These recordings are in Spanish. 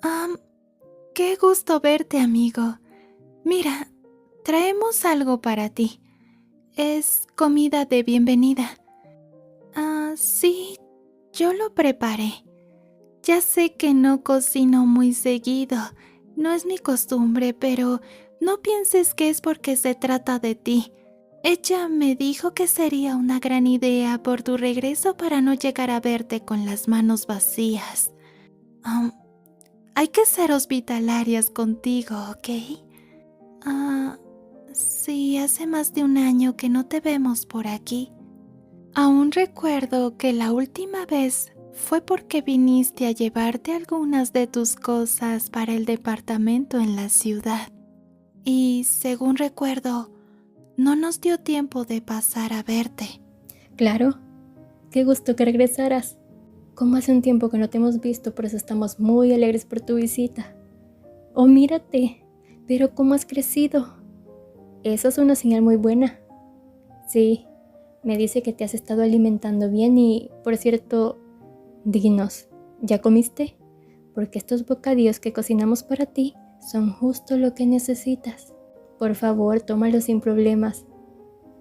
Am, qué gusto verte, amigo. Mira, traemos algo para ti. Es comida de bienvenida. Sí, yo lo preparé. Ya sé que no cocino muy seguido. No es mi costumbre, pero no pienses que es porque se trata de ti. Ella me dijo que sería una gran idea por tu regreso para no llegar a verte con las manos vacías. Am, Hay que ser hospitalarias contigo, ¿ok? Ah, sí, hace más de un año que no te vemos por aquí. Aún recuerdo que la última vez fue porque viniste a llevarte algunas de tus cosas para el departamento en la ciudad. Y según recuerdo, no nos dio tiempo de pasar a verte. Claro, qué gusto que regresaras. Como hace un tiempo que no te hemos visto, por eso estamos muy alegres por tu visita. Oh, mírate, pero cómo has crecido. Eso es una señal muy buena. Sí, me dice que te has estado alimentando bien y, por cierto, dinos, ¿ya comiste? Porque estos bocadillos que cocinamos para ti son justo lo que necesitas. Por favor, tómalos sin problemas.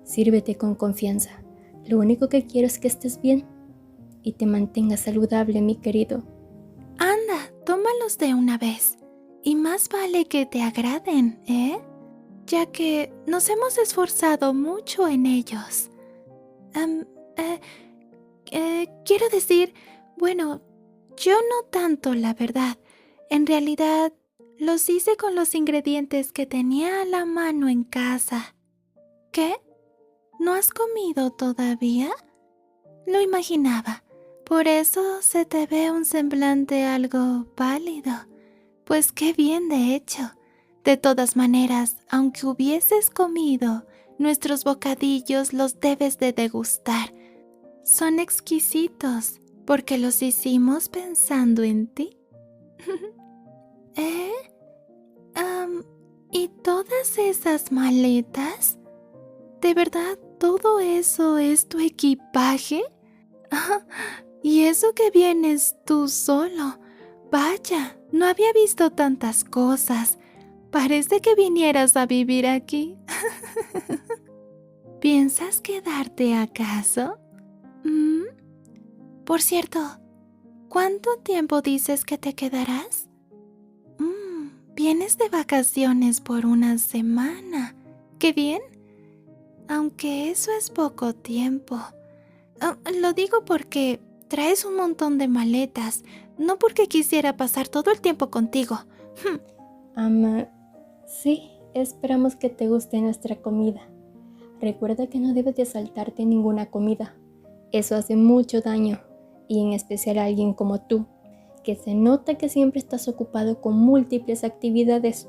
Sírvete con confianza. Lo único que quiero es que estés bien y te mantengas saludable, mi querido. Anda, tómalos de una vez. Y más vale que te agraden, ¿eh? Ya que nos hemos esforzado mucho en ellos. Am, eh, quiero decir, bueno, yo no tanto, la verdad. En realidad, los hice con los ingredientes que tenía a la mano en casa. ¿Qué? ¿No has comido todavía? Lo imaginaba. Por eso se te ve un semblante algo pálido. Pues qué bien, de hecho. De todas maneras, aunque hubieses comido, nuestros bocadillos los debes de degustar. Son exquisitos, porque los hicimos pensando en ti. ¿Eh? ¿Y todas esas maletas? ¿De verdad todo eso es tu equipaje? ¿Y eso que vienes tú solo? Vaya, no había visto tantas cosas. Parece que vinieras a vivir aquí. ¿Piensas quedarte acaso? ¿Mm? Por cierto, ¿cuánto tiempo dices que te quedarás? Vienes de vacaciones por una semana. ¡Qué bien! Aunque eso es poco tiempo. Lo digo porque traes un montón de maletas, no porque quisiera pasar todo el tiempo contigo. Sí, esperamos que te guste nuestra comida. Recuerda que no debes de saltarte ninguna comida. Eso hace mucho daño, y en especial a alguien como tú, que se nota que siempre estás ocupado con múltiples actividades,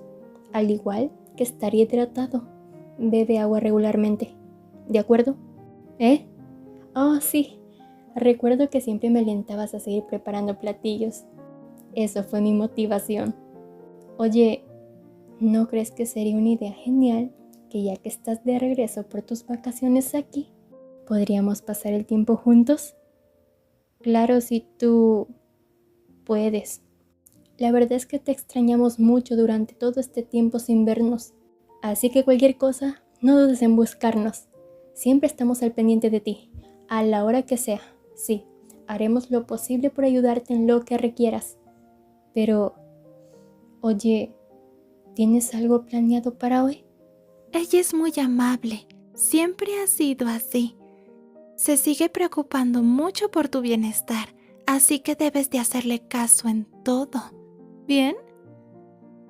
al igual que estar hidratado. Bebe agua regularmente, ¿de acuerdo? ¿Eh? Oh, sí. Recuerdo que siempre me alentabas a seguir preparando platillos. Eso fue mi motivación. Oye, ¿no crees que sería una idea genial que ya que estás de regreso por tus vacaciones aquí, podríamos pasar el tiempo juntos? Claro, si tú puedes. La verdad es que te extrañamos mucho durante todo este tiempo sin vernos. Así que cualquier cosa, no dudes en buscarnos. Siempre estamos al pendiente de ti, a la hora que sea. Sí, haremos lo posible por ayudarte en lo que requieras. Pero, oye, ¿tienes algo planeado para hoy? Ella es muy amable, siempre ha sido así. Se sigue preocupando mucho por tu bienestar, así que debes de hacerle caso en todo. ¿Bien?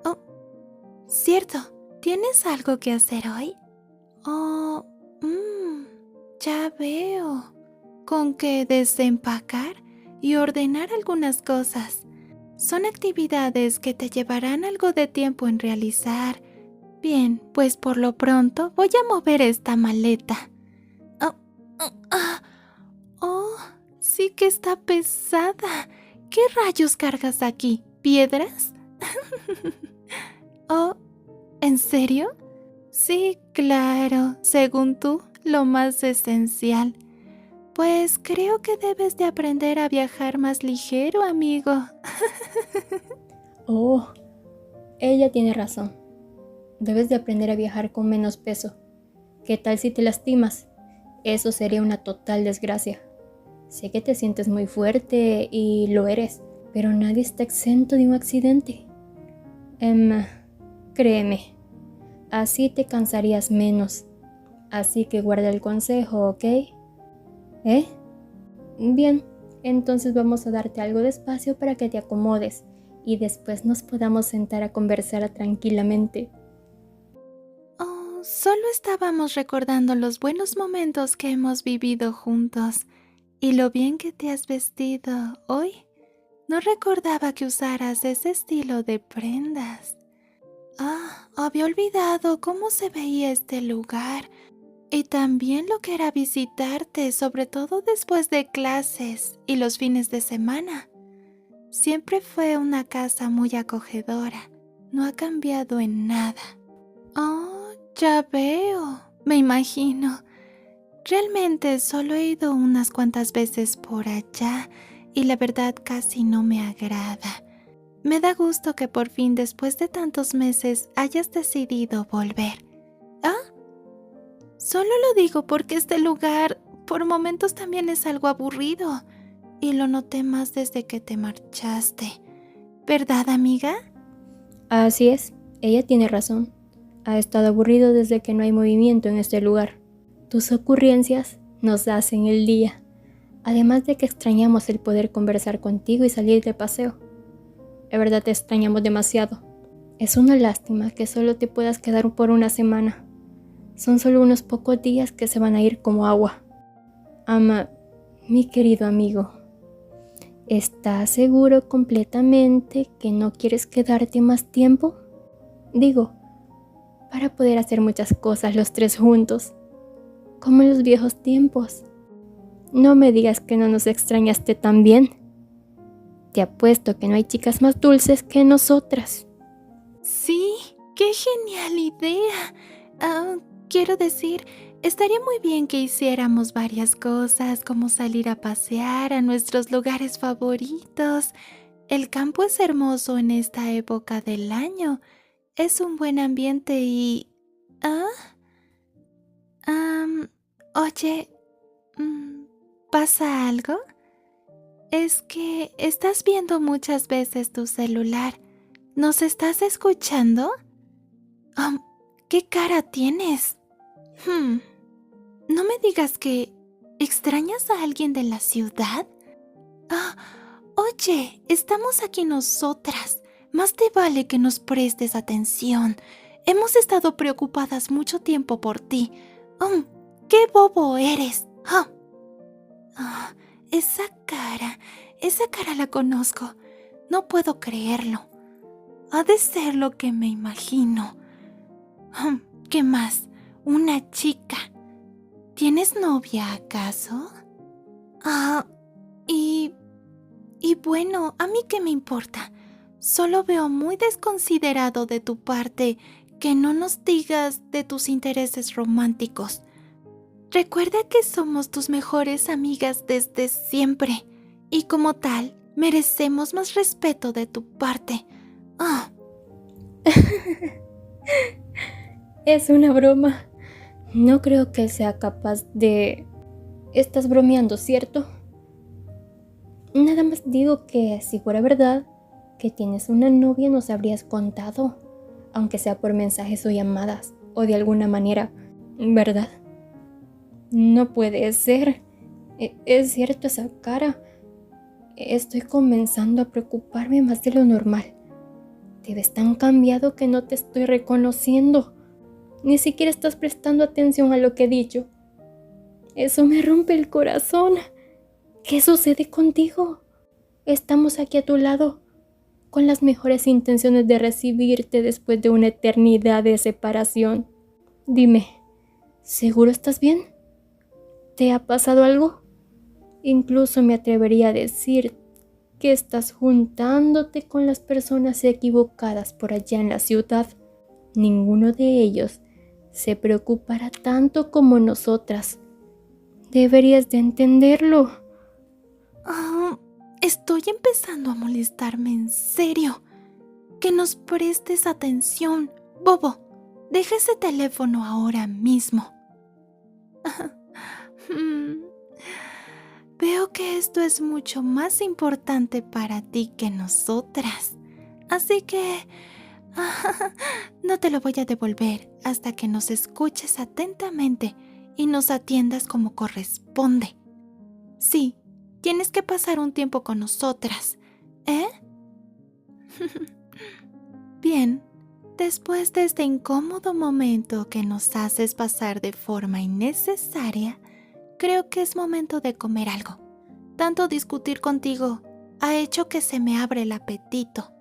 Oh, cierto, ¿tienes algo que hacer hoy? Oh, ya veo. Con que desempacar y ordenar algunas cosas. Son actividades que te llevarán algo de tiempo en realizar. Bien, pues por lo pronto voy a mover esta maleta. Oh, oh, ah, oh, sí que está pesada. ¿Qué rayos cargas aquí? ¿Piedras? Oh, ¿en serio? Sí, claro, según tú, lo más esencial. Pues creo que debes de aprender a viajar más ligero, amigo. Oh, ella tiene razón. Debes de aprender a viajar con menos peso. ¿Qué tal si te lastimas? Eso sería una total desgracia. Sé que te sientes muy fuerte y lo eres, pero nadie está exento de un accidente. Emma, créeme, así te cansarías menos. Así que guarda el consejo, ¿ok? ¿Eh? Bien, entonces vamos a darte algo de espacio para que te acomodes y después nos podamos sentar a conversar tranquilamente. Oh, solo estábamos recordando los buenos momentos que hemos vivido juntos y lo bien que te has vestido hoy. No recordaba que usaras ese estilo de prendas. Había olvidado cómo se veía este lugar y también lo que era visitarte, sobre todo después de clases y los fines de semana. Siempre fue una casa muy acogedora. No ha cambiado en nada. Oh, ya veo. Me imagino. Realmente solo he ido unas cuantas veces por allá y la verdad casi no me agrada. Me da gusto que por fin después de tantos meses hayas decidido volver. ¿Ah? Solo lo digo porque este lugar por momentos también es algo aburrido y lo noté más desde que te marchaste. ¿Verdad, amiga? Así es, ella tiene razón. Ha estado aburrido desde que no hay movimiento en este lugar. Tus ocurrencias nos hacen el día, además de que extrañamos el poder conversar contigo y salir de paseo. De verdad te extrañamos demasiado. Es una lástima que solo te puedas quedar por una semana. Son solo unos pocos días que se van a ir como agua. Ama, mi querido amigo, ¿estás seguro completamente que no quieres quedarte más tiempo? Digo, para poder hacer muchas cosas los tres juntos, como en los viejos tiempos. No me digas que no nos extrañaste tan bien. Te apuesto que no hay chicas más dulces que nosotras. Sí, qué genial idea. Quiero decir, estaría muy bien que hiciéramos varias cosas, como salir a pasear a nuestros lugares favoritos. El campo es hermoso en esta época del año. Es un buen ambiente y... ¿Ah? Oye, ¿pasa algo? Es que estás viendo muchas veces tu celular. ¿Nos estás escuchando? ¿Qué cara tienes? No me digas que extrañas a alguien de la ciudad. Oye, estamos aquí nosotras. Más te vale que nos prestes atención. Hemos estado preocupadas mucho tiempo por ti. ¡Qué bobo eres! Esa cara la conozco. No puedo creerlo. Ha de ser lo que me imagino. ¿Qué más? Una chica. ¿Tienes novia acaso? Y bueno, ¿a mí qué me importa? Solo veo muy desconsiderado de tu parte que no nos digas de tus intereses románticos. Recuerda que somos tus mejores amigas desde siempre y como tal merecemos más respeto de tu parte. Es una broma. No creo que sea capaz de... Estás bromeando, ¿cierto? Nada más digo que si fuera verdad que tienes una novia nos habrías contado, aunque sea por mensajes o llamadas, o de alguna manera, ¿verdad? No puede ser. Es cierto esa cara. Estoy comenzando a preocuparme más de lo normal. Te ves tan cambiado que no te estoy reconociendo. Ni siquiera estás prestando atención a lo que he dicho. Eso me rompe el corazón. ¿Qué sucede contigo? Estamos aquí a tu lado, con las mejores intenciones de recibirte después de una eternidad de separación. Dime, ¿seguro estás bien? ¿Te ha pasado algo? Incluso me atrevería a decir que estás juntándote con las personas equivocadas por allá en la ciudad. Ninguno de ellos se preocupará tanto como nosotras. Deberías de entenderlo. Estoy empezando a molestarme en serio. que nos prestes atención. Bobo, deja ese teléfono ahora mismo. Veo que esto es mucho más importante para ti que nosotras. Así que no te lo voy a devolver hasta que nos escuches atentamente y nos atiendas como corresponde. Sí, tienes que pasar un tiempo con nosotras, ¿eh? Bien, después de este incómodo momento que nos haces pasar de forma innecesaria, creo que es momento de comer algo. Tanto discutir contigo ha hecho que se me abre el apetito.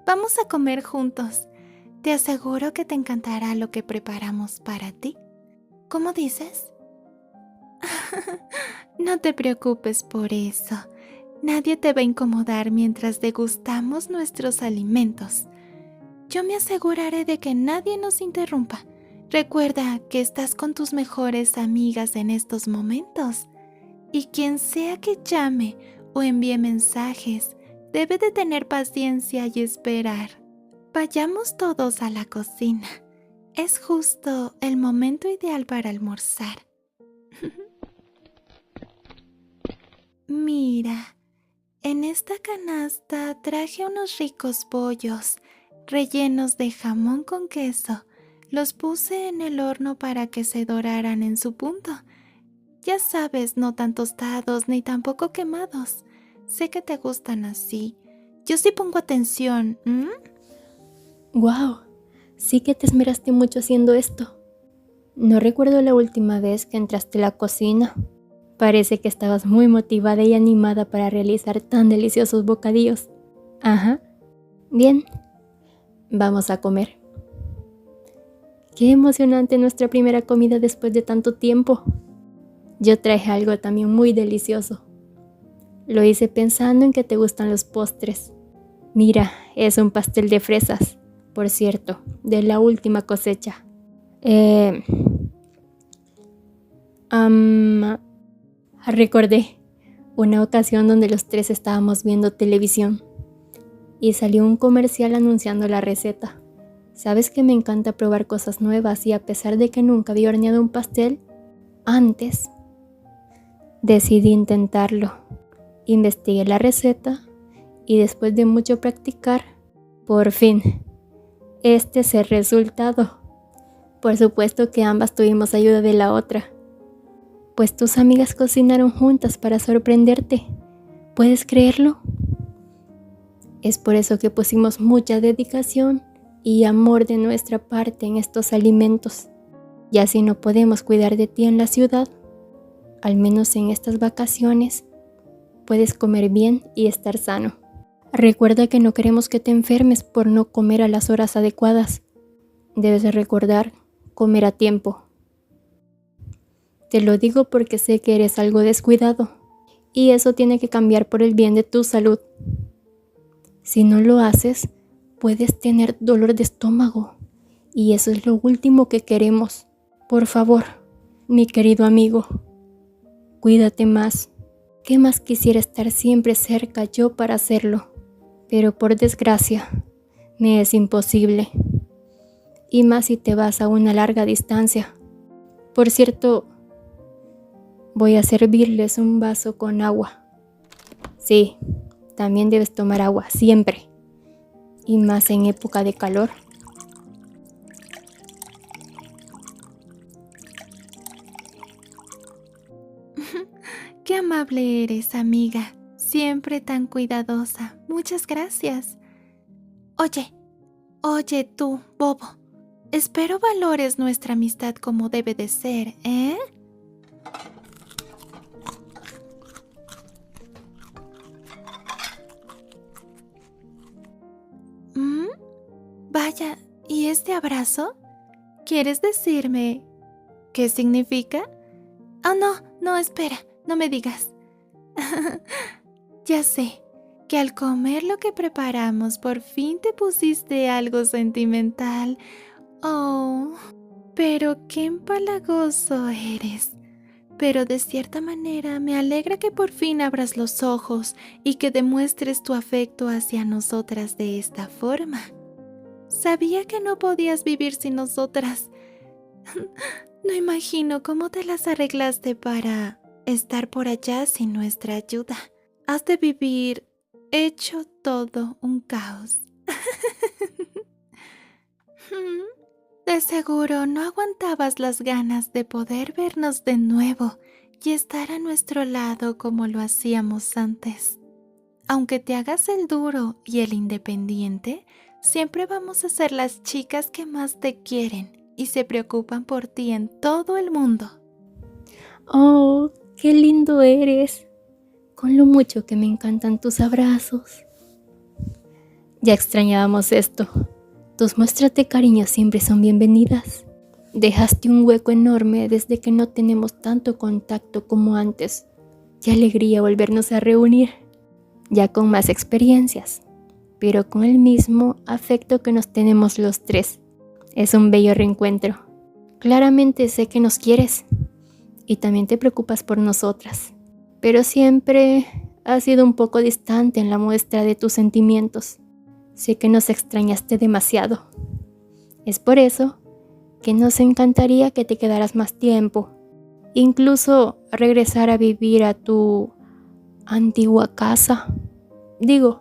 Vamos a comer juntos. Te aseguro que te encantará lo que preparamos para ti. ¿Cómo dices? No te preocupes por eso. Nadie te va a incomodar mientras degustamos nuestros alimentos. Yo me aseguraré de que nadie nos interrumpa. Recuerda que estás con tus mejores amigas en estos momentos. Y quien sea que llame o envíe mensajes, debe de tener paciencia y esperar. Vayamos todos a la cocina. Es justo el momento ideal para almorzar. Mira, en esta canasta traje unos ricos bollos rellenos de jamón con queso. Los puse en el horno para que se doraran en su punto. Ya sabes, no tan tostados ni tampoco quemados. Sé que te gustan así. Yo sí pongo atención. ¡Guau! Sí que te esmeraste mucho haciendo esto. No recuerdo la última vez que entraste a la cocina. Parece que estabas muy motivada y animada para realizar tan deliciosos bocadillos. Ajá. Bien. Vamos a comer. Qué emocionante nuestra primera comida después de tanto tiempo. Yo traje algo también muy delicioso. Lo hice pensando en que te gustan los postres. Mira, es un pastel de fresas, por cierto, de la última cosecha. Recordé una ocasión donde los tres estábamos viendo televisión y salió un comercial anunciando la receta. Sabes que me encanta probar cosas nuevas y a pesar de que nunca había horneado un pastel antes, decidí intentarlo. Investigué la receta y después de mucho practicar, por fin, este es el resultado. Por supuesto que ambas tuvimos ayuda de la otra, pues tus amigas cocinaron juntas para sorprenderte. ¿Puedes creerlo? Es por eso que pusimos mucha dedicación y amor de nuestra parte en estos alimentos. Y así no podemos cuidar de ti en la ciudad, al menos en estas vacaciones, puedes comer bien y estar sano. Recuerda que no queremos que te enfermes por no comer a las horas adecuadas. Debes recordar comer a tiempo. Te lo digo porque sé que eres algo descuidado y eso tiene que cambiar por el bien de tu salud. Si no lo haces, puedes tener dolor de estómago y eso es lo último que queremos. Por favor, mi querido amigo, cuídate más. ¿Qué más quisiera estar siempre cerca yo para hacerlo? Pero por desgracia, me es imposible. Y más si te vas a una larga distancia. Por cierto, voy a servirles un vaso con agua. Sí, también debes tomar agua, siempre. Y más en época de calor. Qué amable eres, amiga. Siempre tan cuidadosa. Muchas gracias. Oye tú, bobo. Espero valores nuestra amistad como debe de ser, ¿eh? Vaya, ¿y este abrazo? ¿Quieres decirme qué significa? Oh, no, espera, no me digas. Ya sé, que al comer lo que preparamos por fin te pusiste algo sentimental. Oh, pero qué empalagoso eres. pero de cierta manera me alegra que por fin abras los ojos y que demuestres tu afecto hacia nosotras de esta forma. Sabía que no podías vivir sin nosotras. No imagino cómo te las arreglaste para estar por allá sin nuestra ayuda. Has de vivir hecho todo un caos. De seguro no aguantabas las ganas de poder vernos de nuevo y estar a nuestro lado como lo hacíamos antes. Aunque te hagas el duro y el independiente, siempre vamos a ser las chicas que más te quieren y se preocupan por ti en todo el mundo. Oh, qué lindo eres. Con lo mucho que me encantan tus abrazos. Ya extrañábamos esto. Tus muestras de cariño siempre son bienvenidas. Dejaste un hueco enorme desde que no tenemos tanto contacto como antes. Qué alegría volvernos a reunir, ya con más experiencias, pero con el mismo afecto que nos tenemos los tres. Es un bello reencuentro. Claramente sé que nos quieres y también te preocupas por nosotras, pero siempre has sido un poco distante en la muestra de tus sentimientos. Sé que nos extrañaste demasiado. Es por eso que nos encantaría que te quedaras más tiempo, incluso regresar a vivir a tu antigua casa. Digo,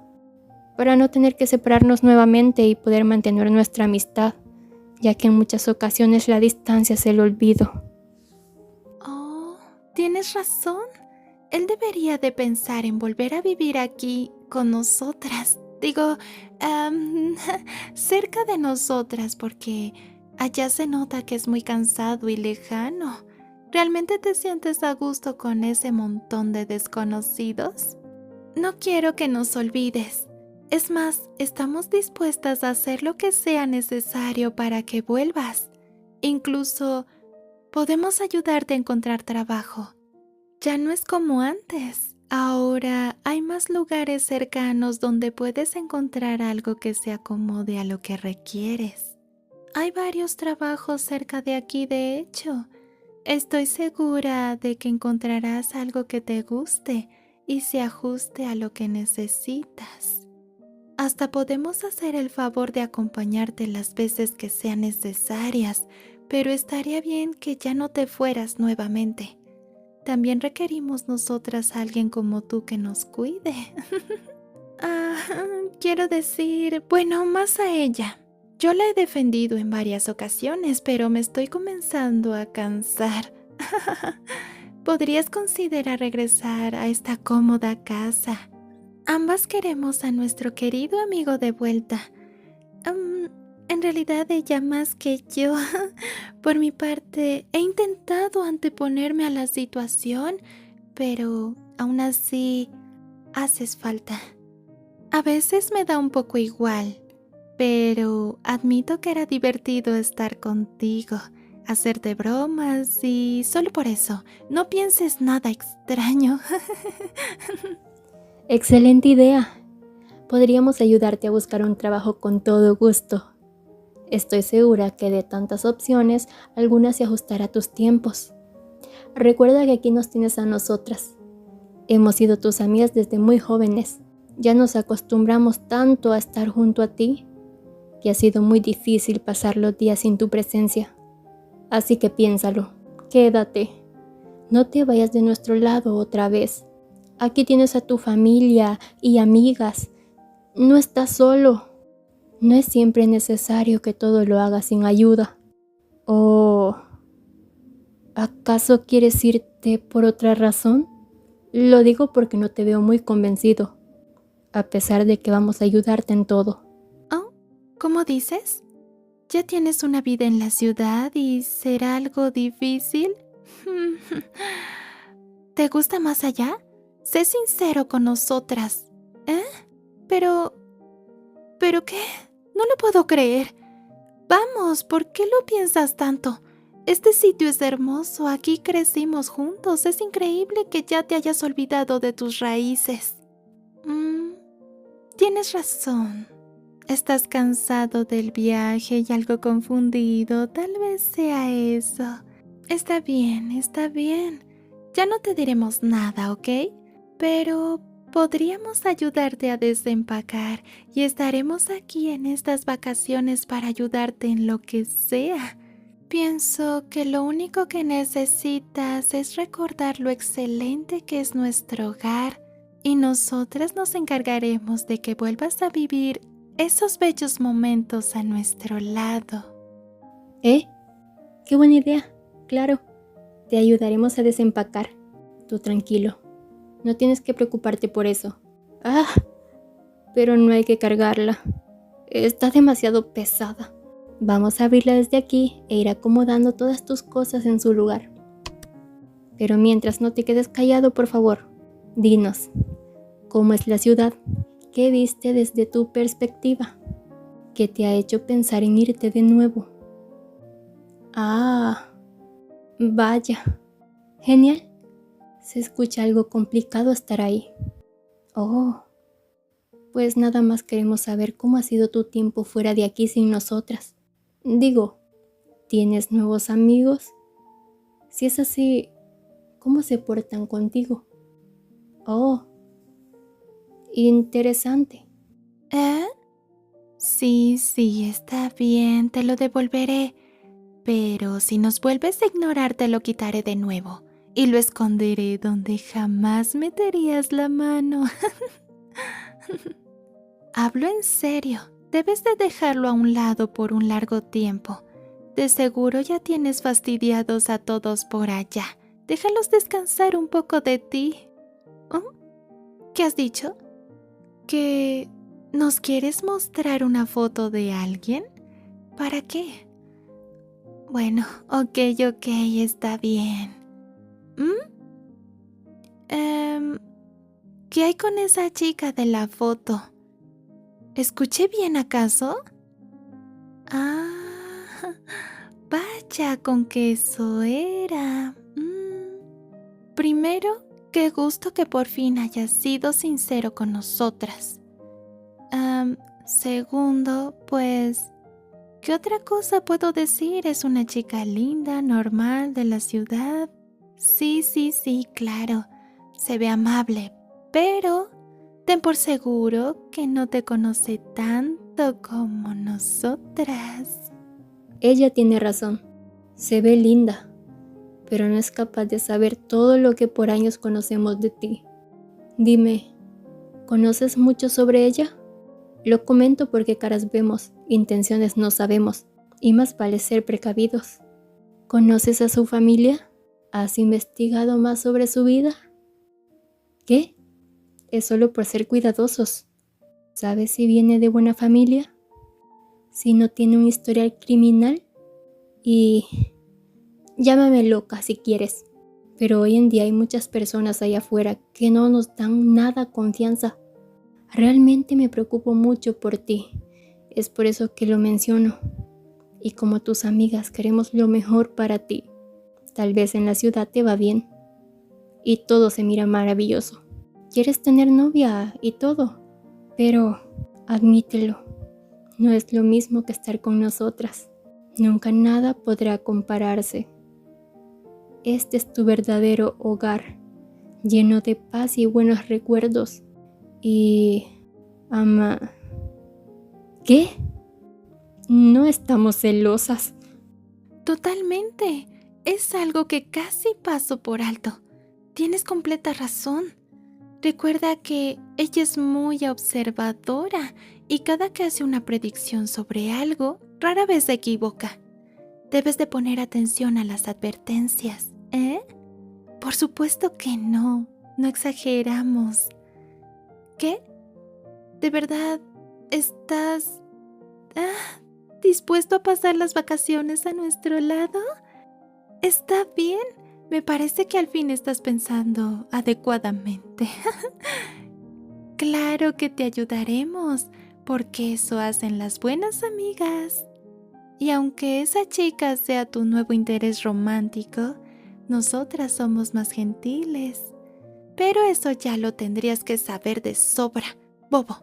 para no tener que separarnos nuevamente y poder mantener nuestra amistad, ya que en muchas ocasiones la distancia es el olvido. Oh, tienes razón. Él debería de pensar en volver a vivir aquí con nosotras. Digo, cerca de nosotras, porque allá se nota que es muy cansado y lejano. ¿Realmente te sientes a gusto con ese montón de desconocidos? No quiero que nos olvides. Es más, estamos dispuestas a hacer lo que sea necesario para que vuelvas. Incluso podemos ayudarte a encontrar trabajo. Ya no es como antes. Ahora hay más lugares cercanos donde puedes encontrar algo que se acomode a lo que requieres. Hay varios trabajos cerca de aquí, de hecho. Estoy segura de que encontrarás algo que te guste y se ajuste a lo que necesitas. Hasta podemos hacer el favor de acompañarte las veces que sean necesarias, pero estaría bien que ya no te fueras nuevamente. También requerimos nosotras a alguien como tú que nos cuide. Quiero decir, bueno, más a ella. Yo la he defendido en varias ocasiones, pero me estoy comenzando a cansar. ¿Podrías considerar regresar a esta cómoda casa? Ambas queremos a nuestro querido amigo de vuelta. En realidad ella más que yo. Por mi parte, he intentado anteponerme a la situación, pero aún así haces falta. A veces me da un poco igual, pero admito que era divertido estar contigo, hacerte bromas y solo por eso, no pienses nada extraño. Excelente idea. Podríamos ayudarte a buscar un trabajo con todo gusto. Estoy segura que de tantas opciones, alguna se ajustará a tus tiempos. Recuerda que aquí nos tienes a nosotras. Hemos sido tus amigas desde muy jóvenes. Ya nos acostumbramos tanto a estar junto a ti que ha sido muy difícil pasar los días sin tu presencia. Así que piénsalo, quédate. No te vayas de nuestro lado otra vez. Aquí tienes a tu familia y amigas. No estás solo. No es siempre necesario que todo lo hagas sin ayuda. ¿O acaso quieres irte por otra razón? Lo digo porque no te veo muy convencido, a pesar de que vamos a ayudarte en todo. Oh, ¿cómo dices? ¿Ya tienes una vida en la ciudad y será algo difícil? ¿Te gusta más allá? Sé sincero con nosotras. ¿Eh? ¿Pero qué? No lo puedo creer. Vamos, ¿por qué lo piensas tanto? Este sitio es hermoso, aquí crecimos juntos. Es increíble que ya te hayas olvidado de tus raíces. Tienes razón. Estás cansado del viaje y algo confundido. Tal vez sea eso. Está bien, está bien. Ya no te diremos nada, ¿ok? Pero podríamos ayudarte a desempacar y estaremos aquí en estas vacaciones para ayudarte en lo que sea. Pienso que lo único que necesitas es recordar lo excelente que es nuestro hogar y nosotras nos encargaremos de que vuelvas a vivir esos bellos momentos a nuestro lado. ¡Qué buena idea! Claro, te ayudaremos a desempacar. Tú tranquilo, no tienes que preocuparte por eso. Pero no hay que cargarla. Está demasiado pesada. Vamos a abrirla desde aquí e ir acomodando todas tus cosas en su lugar. Pero mientras no te quedes callado, por favor, dinos, ¿cómo es la ciudad? ¿Qué viste desde tu perspectiva? ¿Qué te ha hecho pensar en irte de nuevo? Vaya, genial. Se escucha algo complicado estar ahí. Pues nada más queremos saber cómo ha sido tu tiempo fuera de aquí sin nosotras. Digo, ¿tienes nuevos amigos? Si es así, ¿cómo se portan contigo? Interesante. Sí, está bien, te lo devolveré. Pero si nos vuelves a ignorar, te lo quitaré de nuevo y lo esconderé donde jamás meterías la mano. Hablo en serio, debes de dejarlo a un lado por un largo tiempo. De seguro ya tienes fastidiados a todos por allá. Déjalos descansar un poco de ti. ¿Qué has dicho? ¿Que nos quieres mostrar una foto de alguien? ¿Para qué? Bueno, ok, está bien. ¿Qué hay con esa chica de la foto? ¿Escuché bien acaso? Vaya, con que eso era. Primero, qué gusto que por fin hayas sido sincero con nosotras. Segundo, pues, ¿qué otra cosa puedo decir? Es una chica linda, normal, de la ciudad. Sí, claro. Se ve amable, pero ten por seguro que no te conoce tanto como nosotras. Ella tiene razón. Se ve linda, pero no es capaz de saber todo lo que por años conocemos de ti. Dime, ¿conoces mucho sobre ella? Lo comento porque caras vemos, intenciones no sabemos, y más vale ser precavidos. ¿Conoces a su familia? ¿Has investigado más sobre su vida? ¿Qué? Es solo por ser cuidadosos. ¿Sabes si viene de buena familia? ¿Si no tiene un historial criminal? Y llámame loca si quieres, pero hoy en día hay muchas personas allá afuera que no nos dan nada confianza. Realmente me preocupo mucho por ti. Es por eso que lo menciono. Y como tus amigas queremos lo mejor para ti. Tal vez en la ciudad te va bien. Y todo se mira maravilloso. Quieres tener novia y todo. Pero admítelo. No es lo mismo que estar con nosotras. Nunca nada podrá compararse. Este es tu verdadero hogar, lleno de paz y buenos recuerdos. Y... ¿Qué? No estamos celosas. Totalmente. Es algo que casi paso por alto. Tienes completa razón. Recuerda que ella es muy observadora y cada que hace una predicción sobre algo, rara vez se equivoca. Debes de poner atención a las advertencias, ¿eh? Por supuesto que no exageramos. ¿Qué? ¿De verdad estás dispuesto a pasar las vacaciones a nuestro lado? Está bien, me parece que al fin estás pensando adecuadamente. Claro que te ayudaremos, porque eso hacen las buenas amigas. Y aunque esa chica sea tu nuevo interés romántico, nosotras somos más gentiles. Pero eso ya lo tendrías que saber de sobra, bobo.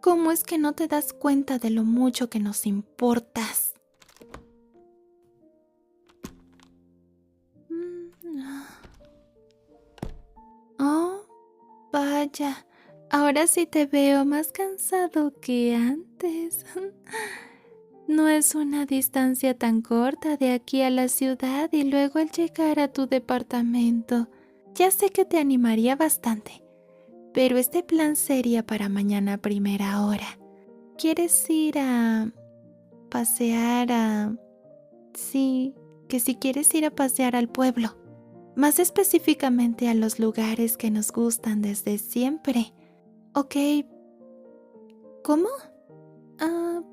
¿Cómo es que no te das cuenta de lo mucho que nos importas? vaya, ahora sí te veo más cansado que antes. No es una distancia tan corta de aquí a la ciudad y luego al llegar a tu departamento. Ya sé que te animaría bastante, pero este plan sería para mañana a primera hora. ¿Quieres ir a pasear a... Sí, que si quieres ir a pasear al pueblo, más específicamente a los lugares que nos gustan desde siempre. Ok, ¿cómo?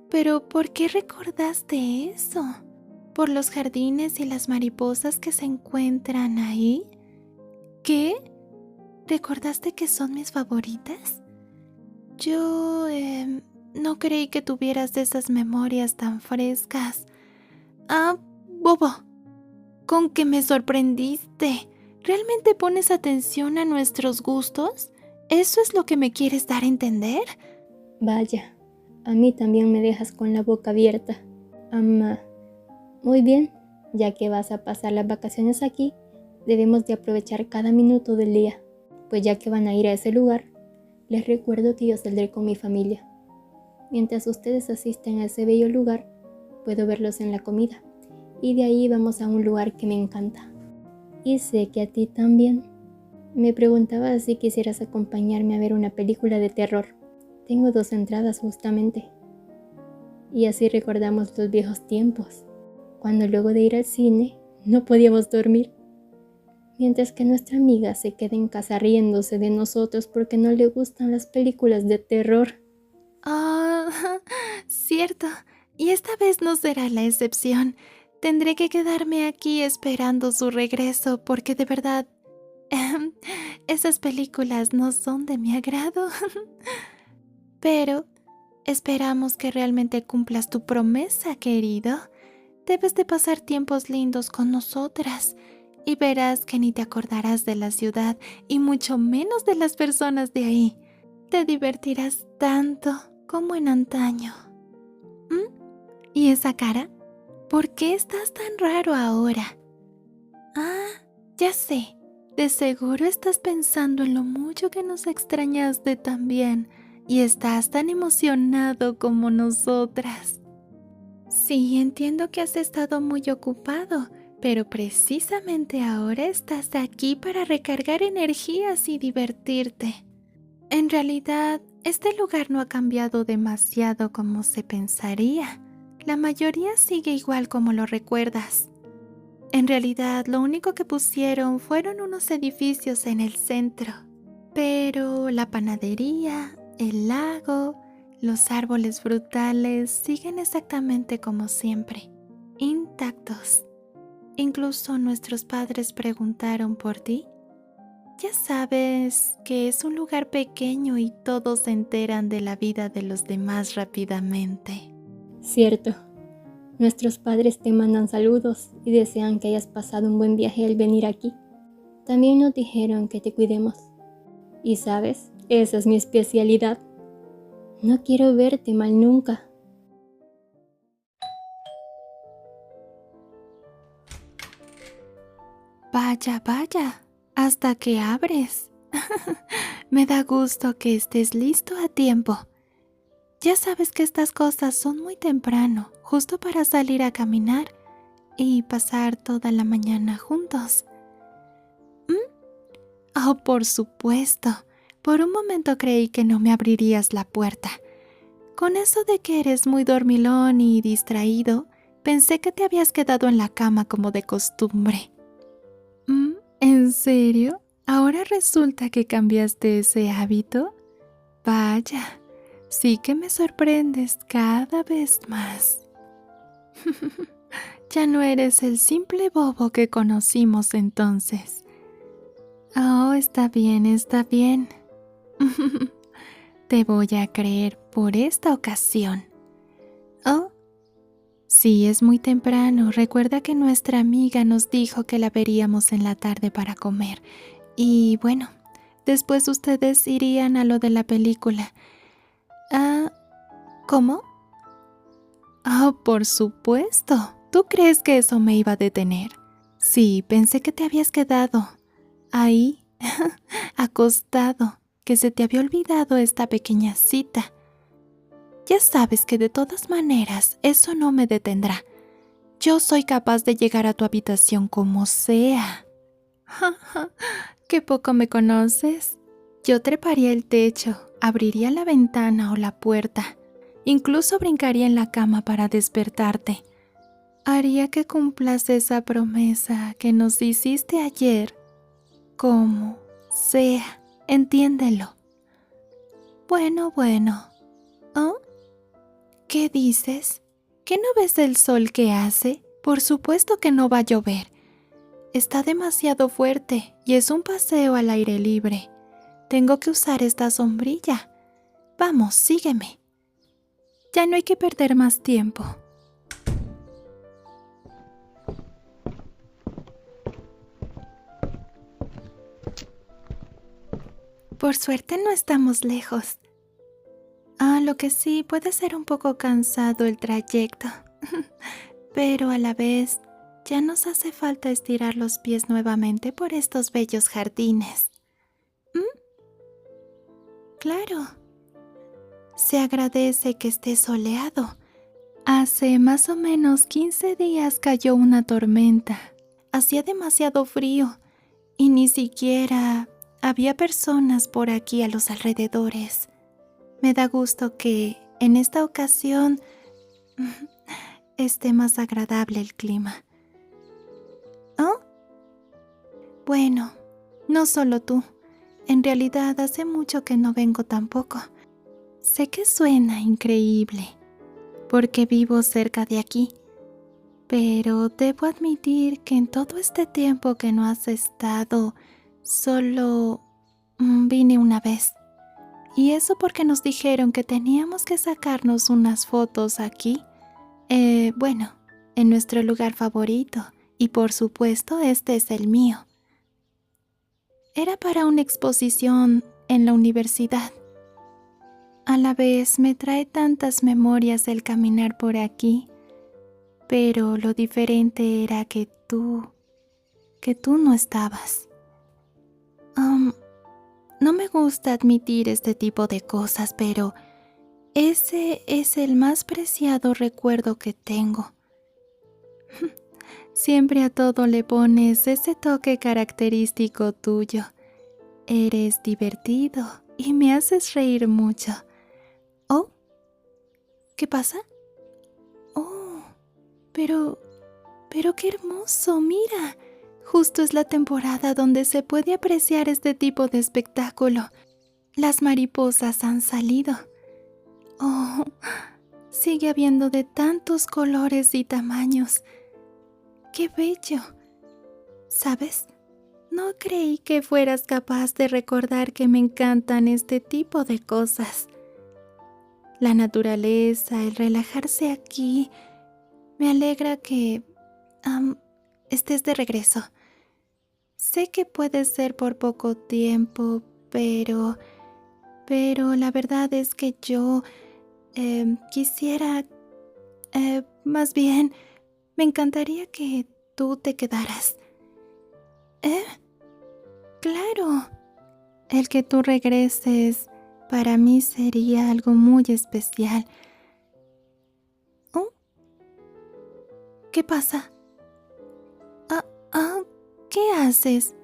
Pero ¿por qué recordaste eso? ¿Por los jardines y las mariposas que se encuentran ahí? ¿Qué? ¿Recordaste que son mis favoritas? Yo, no creí que tuvieras esas memorias tan frescas. Bobo, con que me sorprendiste. ¿Realmente pones atención a nuestros gustos? ¿Eso es lo que me quieres dar a entender? Vaya, a mí también me dejas con la boca abierta. Muy bien, ya que vas a pasar las vacaciones aquí, debemos de aprovechar cada minuto del día. Pues ya que van a ir a ese lugar, les recuerdo que yo saldré con mi familia. Mientras ustedes asisten a ese bello lugar, puedo verlos en la comida. Y de ahí vamos a un lugar que me encanta. Y sé que a ti también. Me preguntaba si quisieras acompañarme a ver una película de terror. Tengo 2 entradas justamente. Y así recordamos los viejos tiempos, cuando luego de ir al cine no podíamos dormir. Mientras que nuestra amiga se queda en casa riéndose de nosotros porque no le gustan las películas de terror. Cierto. Y esta vez no será la excepción. Tendré que quedarme aquí esperando su regreso porque de verdad, esas películas no son de mi agrado. Pero esperamos que realmente cumplas tu promesa, querido. Debes de pasar tiempos lindos con nosotras y verás que ni te acordarás de la ciudad y mucho menos de las personas de ahí. Te divertirás tanto como en antaño. ¿Y esa cara? ¿Por qué estás tan raro ahora? Ya sé. De seguro estás pensando en lo mucho que nos extrañaste también y estás tan emocionado como nosotras. Sí, entiendo que has estado muy ocupado, pero precisamente ahora estás aquí para recargar energías y divertirte. En realidad, este lugar no ha cambiado demasiado como se pensaría. La mayoría sigue igual como lo recuerdas. En realidad, lo único que pusieron fueron unos edificios en el centro. Pero la panadería, el lago, los árboles frutales siguen exactamente como siempre, intactos. Incluso nuestros padres preguntaron por ti. Ya sabes que es un lugar pequeño y todos se enteran de la vida de los demás rápidamente. Cierto. Nuestros padres te mandan saludos y desean que hayas pasado un buen viaje al venir aquí. También nos dijeron que te cuidemos. Y sabes, esa es mi especialidad. No quiero verte mal nunca. Vaya, vaya, hasta que abres. Me da gusto que estés listo a tiempo. Ya sabes que estas cosas son muy temprano, justo para salir a caminar y pasar toda la mañana juntos. Oh, por supuesto. Por un momento creí que no me abrirías la puerta. Con eso de que eres muy dormilón y distraído, pensé que te habías quedado en la cama como de costumbre. ¿En serio? ¿Ahora resulta que cambiaste ese hábito? Vaya, sí que me sorprendes cada vez más. Ya no eres el simple bobo que conocimos entonces. Oh, está bien, está bien. Te voy a creer por esta ocasión. Oh, sí, es muy temprano. Recuerda que nuestra amiga nos dijo que la veríamos en la tarde para comer. Y bueno, después ustedes irían a lo de la película. ¿Cómo? Oh, por supuesto. ¿Tú crees que eso me iba a detener? Sí, pensé que te habías quedado ahí, acostado, que se te había olvidado esta pequeña cita. Ya sabes que de todas maneras eso no me detendrá. Yo soy capaz de llegar a tu habitación como sea. ¡Qué poco me conoces! Yo treparía el techo, abriría la ventana o la puerta. Incluso brincaría en la cama para despertarte. Haría que cumplas esa promesa que nos hiciste ayer. Como sea, entiéndelo. Bueno. ¿Oh? ¿Qué dices? ¿Que no ves el sol que hace? Por supuesto que no va a llover. Está demasiado fuerte y es un paseo al aire libre. Tengo que usar esta sombrilla. Vamos, sígueme. Ya no hay que perder más tiempo. Por suerte no estamos lejos. Lo que sí, puede ser un poco cansado el trayecto. Pero a la vez, ya nos hace falta estirar los pies nuevamente por estos bellos jardines. Claro. Se agradece que esté soleado. Hace más o menos 15 días cayó una tormenta. Hacía demasiado frío y ni siquiera había personas por aquí a los alrededores. Me da gusto que en esta ocasión esté más agradable el clima. ¿Oh? Bueno, no solo tú. En realidad hace mucho que no vengo tampoco. Sé que suena increíble, porque vivo cerca de aquí, pero debo admitir que en todo este tiempo que no has estado, solo vine una vez. Y eso porque nos dijeron que teníamos que sacarnos unas fotos aquí. Bueno, en nuestro lugar favorito, y por supuesto este es el mío. Era para una exposición en la universidad. A la vez me trae tantas memorias el caminar por aquí, pero lo diferente era que tú no estabas. No me gusta admitir este tipo de cosas, pero ese es el más preciado recuerdo que tengo. Siempre a todo le pones ese toque característico tuyo. Eres divertido y me haces reír mucho. ¿Oh? ¿Qué pasa? Oh, pero qué hermoso, mira. Justo es la temporada donde se puede apreciar este tipo de espectáculo. Las mariposas han salido. Oh, sigue habiendo de tantos colores y tamaños. ¡Qué bello! ¿Sabes? No creí que fueras capaz de recordar que me encantan este tipo de cosas. La naturaleza, el relajarse aquí. Me alegra que estés de regreso. Sé que puede ser por poco tiempo, pero la verdad es que yo quisiera, más bien, me encantaría que tú te quedaras. Claro, el que tú regreses para mí sería algo muy especial. ¿Oh? ¿Qué pasa? ¿Qué haces?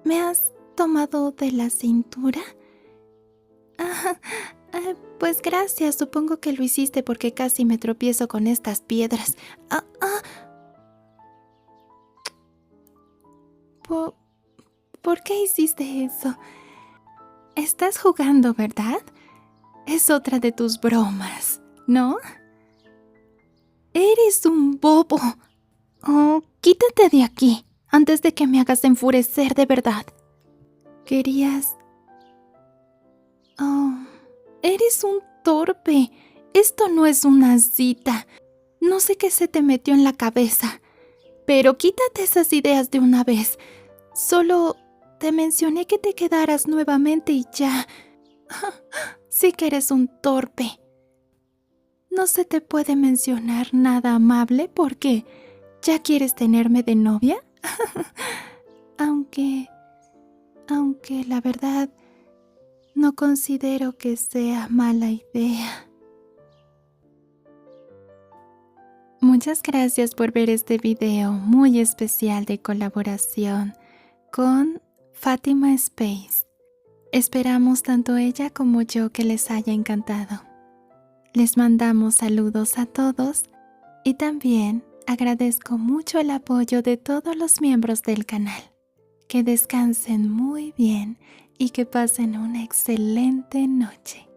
¿Me has tomado de la cintura? Pues gracias, supongo que lo hiciste porque casi me tropiezo con estas piedras. ¿Por qué hiciste eso? Estás jugando, ¿verdad? Es otra de tus bromas, ¿no? Eres un bobo. Oh, quítate de aquí, antes de que me hagas enfurecer de verdad. Querías... Oh, eres un torpe. Esto no es una cita. No sé qué se te metió en la cabeza, pero quítate esas ideas de una vez. Solo te mencioné que te quedaras nuevamente y ya. Sí que eres un torpe. No se te puede mencionar nada amable porque ya quieres tenerme de novia. aunque la verdad no considero que sea mala idea. Muchas gracias por ver este video muy especial de colaboración con Fátima Space. Esperamos tanto ella como yo que les haya encantado. Les mandamos saludos a todos y también agradezco mucho el apoyo de todos los miembros del canal. Que descansen muy bien y que pasen una excelente noche.